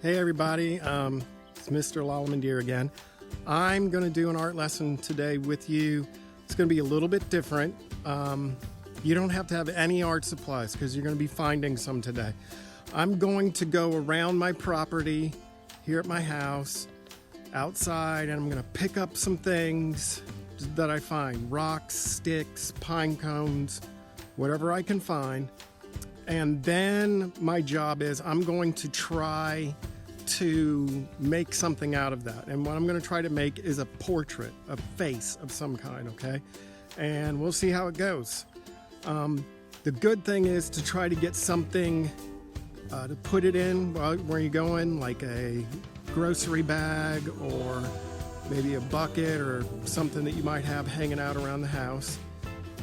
Hey everybody, it's Mr. Lalamandir again. I'm going to do an art lesson today with you. It's going to be a little bit different. You don't have to have any art supplies because you're going to be finding some today. I'm going to go around my property here at my house, outside, and I'm going to pick up some things that I find. Rocks, sticks, pine cones, whatever I can find. And then my job is I'm going to try to make something out of that. And what I'm going to try to make is a portrait, a face of some kind, okay? And we'll see how it goes. The good thing is to try to get something to put it in where you're going, like a grocery bag or maybe a bucket or something that you might have hanging out around the house.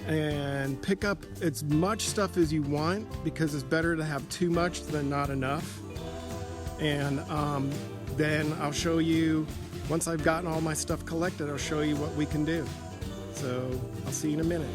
And pick up as much stuff as you want because it's better to have too much than not enough. And then I'll show you, once I've gotten all my stuff collected, I'll show you what we can do. So I'll see you in a minute.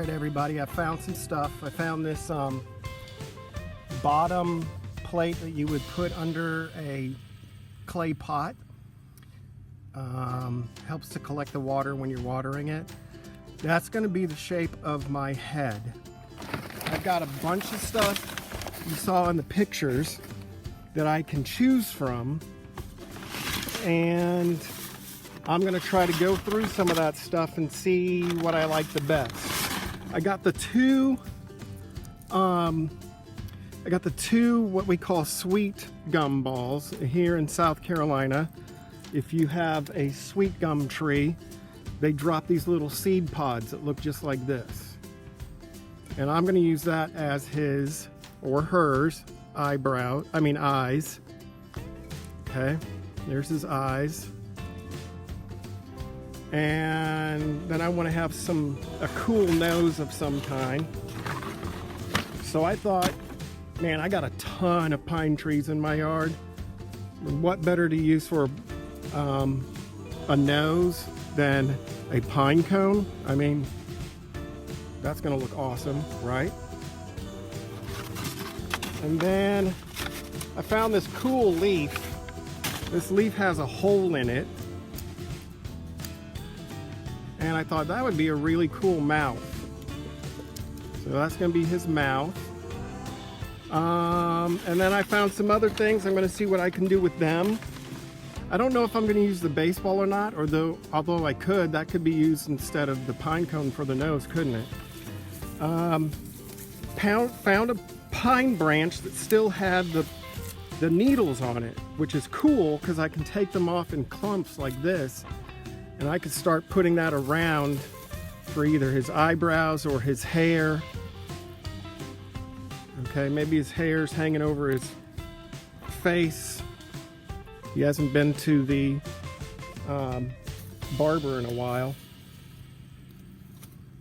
Everybody, I found some stuff. I found this bottom plate that you would put under a clay pot. Helps to collect the water when you're watering it. That's going to be the shape of my head. I've got a bunch of stuff you saw in the pictures that I can choose from, and I'm going to try to go through some of that stuff and see what I like the best. I got the two what we call sweet gum balls here in South Carolina. If you have a sweet gum tree, they drop these little seed pods that look just like this. And I'm going to use that as his or hers eyes. Okay, there's his eyes. And then I want to have a cool nose of some kind. So I thought, man, I got a ton of pine trees in my yard. What better to use for a nose than a pine cone? I mean, that's gonna look awesome, right? And then I found this cool leaf. This leaf has a hole in it. And I thought that would be a really cool mouth. So that's going to be his mouth. And then I found some other things. I'm going to see what I can do with them. I don't know if I'm going to use the baseball or not, although I could. That could be used instead of the pine cone for the nose, couldn't it? Found a pine branch that still had the needles on it, which is cool because I can take them off in clumps like this. And I could start putting that around for either his eyebrows or his hair. Okay, maybe his hair's hanging over his face. He hasn't been to the barber in a while.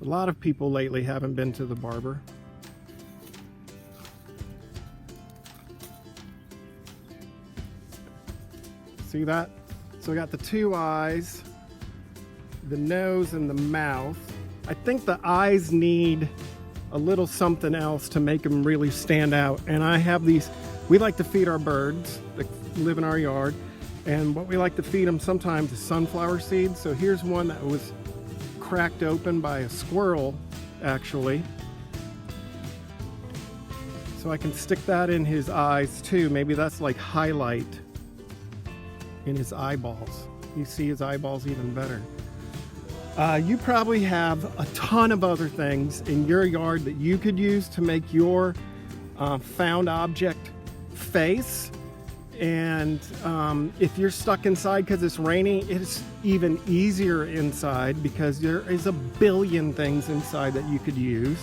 A lot of people lately haven't been to the barber. See that? So I got the two eyes, the nose and the mouth. I think the eyes need a little something else to make them really stand out. And I have these, we like to feed our birds that live in our yard. And what we like to feed them sometimes is sunflower seeds. So here's one that was cracked open by a squirrel, actually. So I can stick that in his eyes too. Maybe that's like highlight in his eyeballs. You see his eyeballs even better. You probably have a ton of other things in your yard that you could use to make your found object face. And if you're stuck inside because it's raining, it's even easier inside because there is a billion things inside that you could use.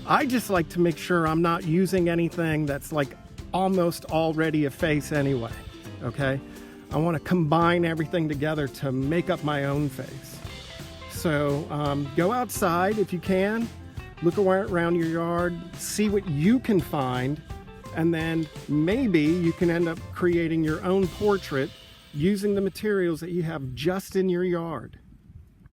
I just like to make sure I'm not using anything that's like almost already a face anyway, okay? I want to combine everything together to make up my own face. So go outside if you can, look around your yard, see what you can find, and then maybe you can end up creating your own portrait using the materials that you have just in your yard.